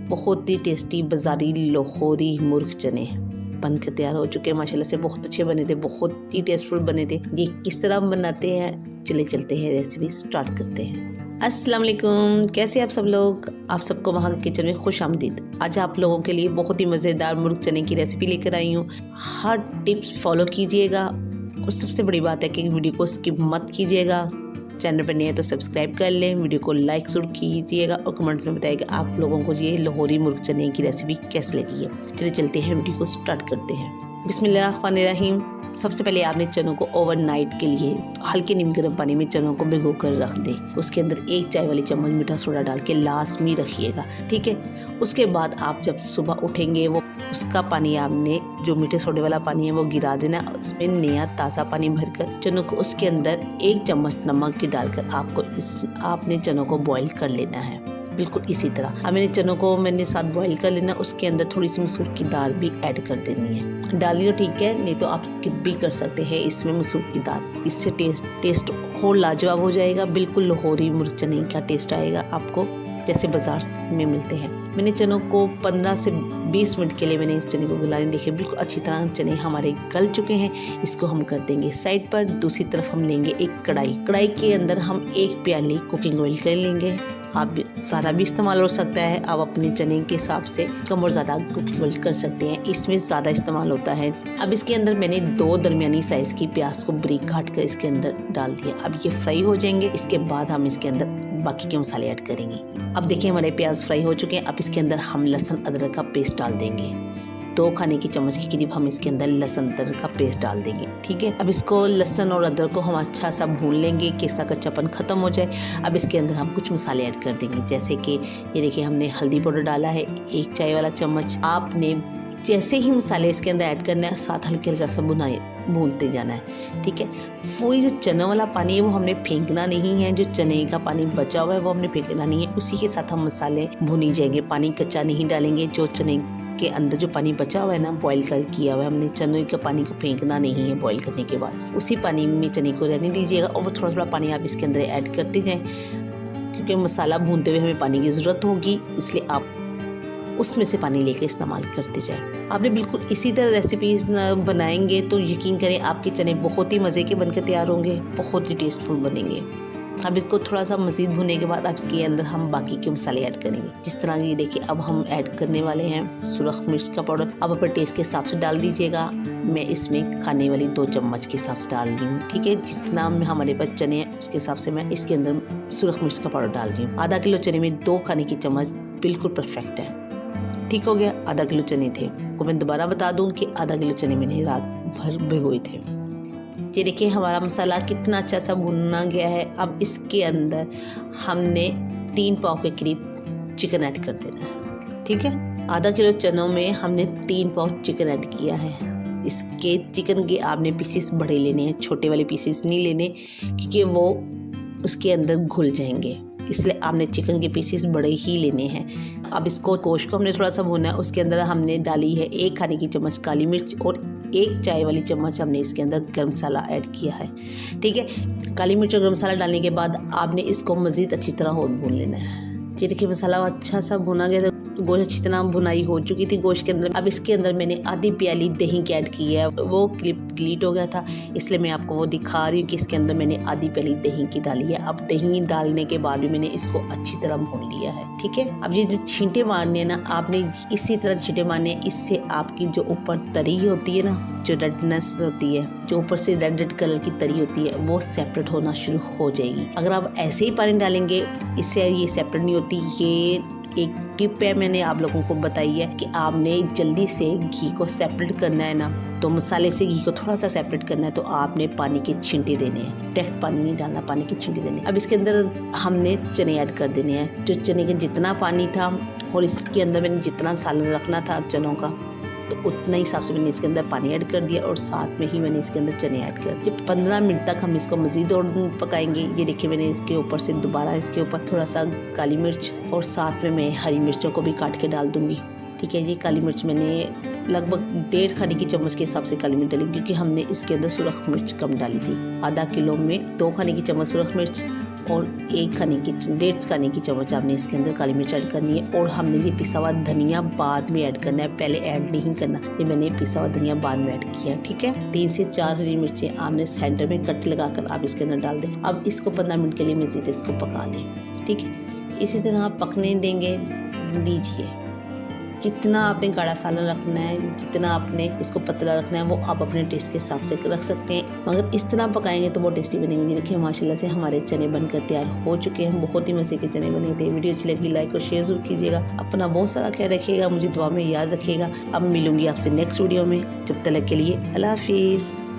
बहुत ही टेस्टी बाज़ारी लाहौरी मुर्ग चने बन कर तैयार हो चुके हैं। माशाल्लाह से बहुत अच्छे बने थे, बहुत ही टेस्टफुल बने थे। ये किस तरह बनाते हैं, चलते हैं रेसिपी स्टार्ट करते हैं। अस्सलाम वालेकुम, कैसे आप सब लोग? आप सबको वहाँ के किचन में खुश आमदीद। आज आप लोगों के लिए बहुत ही मज़ेदार मुर्ग चने की रेसिपी लेकर आई हूँ। हर टिप्स फॉलो कीजिएगा और सबसे बड़ी बात है कि वीडियो को स्किप मत कीजिएगा। चैनल पर नए हैं तो सब्सक्राइब कर लें, वीडियो को लाइक ज़रूर कीजिएगा और कमेंट में बताइएगा आप लोगों को ये लाहौरी मुर्ग चने की रेसिपी कैसी लगी है। चलिए चलते हैं, वीडियो को स्टार्ट करते हैं। बिस्मिल्लाहिर्रहमानिर्रहीम। सबसे पहले आपने चनों को ओवरनाइट के लिए हल्के नीम गर्म पानी में चनों को भिगो कर रख दें। उसके अंदर 1 चाय वाली चम्मच मीठा सोडा डाल के लाजमी रखिएगा, ठीक है। उसके बाद आप जब सुबह उठेंगे वो उसका पानी आपने जो मीठे सोडे वाला पानी है वो गिरा देना। उसमें नया ताज़ा पानी भरकर चनों को उसके अंदर 1 चम्मच नमक की डालकर आपने चनों को बॉईल कर लेना है, बिल्कुल इसी तरह। अब मैंने चनों को साथ बॉईल कर लेना। उसके अंदर थोड़ी सी मसूर की दाल भी ऐड कर देनी है। डाली तो ठीक है, नहीं तो आप स्किप भी कर सकते हैं इसमें मसूर की दाल। इससे टेस्ट और लाजवाब हो जाएगा। बिल्कुल लाहौरी मुर्ग चने का टेस्ट आएगा आपको, जैसे बाजार में मिलते हैं। मैंने चनों को 15 से 20 मिनट के लिए मैंने इस चने को गलाने देखिए, बिल्कुल अच्छी तरह चने हमारे गल चुके हैं। इसको हम कर देंगे साइड पर। दूसरी तरफ हम लेंगे एक कढ़ाई के अंदर हम 1 प्याली कुकिंग ऑयल कर लेंगे। आप ज़्यादा भी इस्तेमाल हो सकता है, आप अपने चने के हिसाब से कम और ज़्यादा कुकिंग ऑयल कर सकते हैं, इसमें ज़्यादा इस्तेमाल होता है। अब इसके अंदर मैंने 2 दरमियानी साइज़ की प्याज को बारीक काट कर इसके अंदर डाल दिया। अब ये फ्राई हो जाएंगे। इसके बाद हम इसके अंदर बाकी के मसाले ऐड करेंगे। अब देखिए हमारे प्याज फ्राई हो चुके हैं। अब इसके अंदर हम लहसुन अदरक का पेस्ट डाल देंगे। 2 खाने की चम्मच के करीब हम इसके अंदर लहसुन अदरक का पेस्ट डाल देंगे, ठीक है। अब इसको लहसुन और अदरक को हम अच्छा सा भून लेंगे कि इसका कच्चापन ख़त्म हो जाए। अब इसके अंदर हम कुछ मसाले ऐड कर देंगे, जैसे कि ये देखिए हमने हल्दी पाउडर डाला है 1 चाय वाला चम्मच। आपने जैसे ही मसाले इसके अंदर ऐड करना है साथ हल्का सा भूनते जाना है, ठीक है। वो जो चना वाला पानी है वो हमने फेंकना नहीं है। जो चने का पानी बचा हुआ है वो हमने फेंकना नहीं है। उसी के साथ हम मसाले भुनी जाएंगे, पानी कच्चा नहीं डालेंगे। जो चने के अंदर जो पानी बचा हुआ है ना, बॉईल कर किया हुआ है, हमने चने के पानी को फेंकना नहीं है। बॉईल करने के बाद उसी पानी में चने को रहने दीजिएगा और थोड़ा थोड़ा पानी आप इसके अंदर ऐड करते जाएं, क्योंकि मसाला भूनते हुए हमें पानी की ज़रूरत होगी, इसलिए आप उसमें से पानी लेकर इस्तेमाल करते जाएं। आपने बिल्कुल इसी तरह रेसिपीज बनाएंगे तो यकीन करें आपके चने बहुत ही मज़े के बनकर तैयार होंगे, बहुत ही टेस्टफुल बनेंगे। अब इसको थोड़ा सा मज़ीद भुनने के बाद अब इसके अंदर हम बाकी के मसाले ऐड करेंगे। जिस तरह की देखिए अब हम ऐड करने वाले हैं सुरख मिर्च का पाउडर। अब अपने टेस्ट के हिसाब से डाल दीजिएगा। मैं इसमें खाने वाली 2 चम्मच के हिसाब से डाल रही हूँ, ठीक है। जितना हमारे पास चने हैं उसके हिसाब से मैं इसके अंदर सुरख मिर्च का पाउडर डाल रही हूँ। आधा किलो चने में 2 खाने की चम्मच बिल्कुल परफेक्ट है, ठीक हो गया। आधा किलो चने थे, को मैं दोबारा बता दूं कि आधा किलो चने मैंने रात भर भिगोए थे। ये देखिए हमारा मसाला कितना अच्छा सा भुना गया है। अब इसके अंदर हमने 3 पाव के करीब चिकन ऐड कर देना है, ठीक है। आधा किलो चनों में हमने 3 पाव चिकन ऐड किया है। इसके चिकन के आपने पीसेस बड़े लेने हैं, छोटे वाले पीसेस नहीं लेने, क्योंकि वो उसके अंदर घुल जाएंगे, इसलिए आपने चिकन के पीसेस बड़े ही लेने हैं। अब इसको गोश्त को हमने थोड़ा सा भुना है। उसके अंदर हमने डाली है 1 खाने की चम्मच काली मिर्च और 1 चाय वाली चम्मच हमने इसके अंदर गर्म मसाला ऐड किया है, ठीक है। काली मिर्च और गर्म मसाला डालने के बाद आपने इसको मज़ीद अच्छी तरह और भून लेना है। ये देखिए मसाला अच्छा सा भुना गया, गोश्त अच्छी तरह भुनाई हो चुकी थी गोश्त के अंदर। अब इसके अंदर मैंने आधी प्याली दही की ऐड की है। वो क्लिप डिलीट हो गया था, इसलिए मैं आपको वो दिखा रही हूँ कि इसके अंदर मैंने आधी प्याली दही की डाली है। अब दही डालने के बाद भी मैंने इसको अच्छी तरह भून लिया है, ठीक है। अब ये जो छींटे मारने हैं ना, आपने इसी तरह छींटे मारने हैं। इससे आपकी जो ऊपर तरी होती है ना, जो रेडनेस होती है, जो ऊपर से रेड कलर की तरी होती है, वो सेपरेट होना शुरू हो जाएगी। अगर आप ऐसे ही पानी डालेंगे इससे ये सेपरेट नहीं होती। ये एक टिप है, मैंने आप लोगों को बताई है कि आपने जल्दी से घी को सेपरेट करना है ना, तो मसाले से घी को थोड़ा सा सेपरेट करना है तो आपने पानी के छींटे देने हैं, डायरेक्ट पानी नहीं डालना, पानी के छींटे देने। अब इसके अंदर हमने चने ऐड कर देने हैं। जो चने का जितना पानी था और इसके अंदर मैंने जितना सालन रखना था चनों का, तो उतना ही हिसाब से मैंने इसके अंदर पानी ऐड कर दिया और साथ में ही मैंने इसके अंदर चने ऐड कर दिए। 15 मिनट तक हम इसको मज़ीद और पकाएंगे। ये देखिए मैंने इसके ऊपर से दोबारा इसके ऊपर थोड़ा सा काली मिर्च और साथ में मैं हरी मिर्चों को भी काट के डाल दूँगी, ठीक है। ये काली मिर्च मैंने लगभग 1.5 खाने की चम्मच के हिसाब से काली मिर्च डाली, क्योंकि हमने इसके अंदर सुरख मिर्च कम डाली थी। आधा किलो में 2 खाने की चम्मच सुरख मिर्च और 1.5 खाने की चम्मच आपने इसके अंदर काली मिर्च ऐड करनी है। और हमने ये पिसा हुआ धनिया बाद में ऐड करना है, पहले ऐड नहीं करना। ये मैंने पिसा हुआ धनिया बाद में ऐड किया है, ठीक है। 3 से 4 हरी मिर्चें आपने सेंटर में कट लगाकर आप इसके अंदर डाल दें। अब इसको 15 मिनट के लिए मज़ीद इसको पका लें, ठीक है। इसी तरह आप पकने देंगे। लीजिए, जितना आपने गाढ़ा सालन रखना है, जितना आपने इसको पतला रखना है, वो आप अपने टेस्ट के हिसाब से रख सकते हैं, मगर इस तरह पकाएंगे तो बहुत टेस्टी बनेंगे। देखिए माशाल्लाह से हमारे चने बनकर तैयार हो चुके हैं। बहुत ही मज़े के चने बने थे। वीडियो अच्छी लगी लाइक और शेयर जरूर कीजिएगा। अपना बहुत सारा ख्याल रखिएगा, मुझे दुआ में याद रखिएगा। अब मिलूंगी आपसे नेक्स्ट वीडियो में, जब तक के लिए अल्लाह हाफिज़।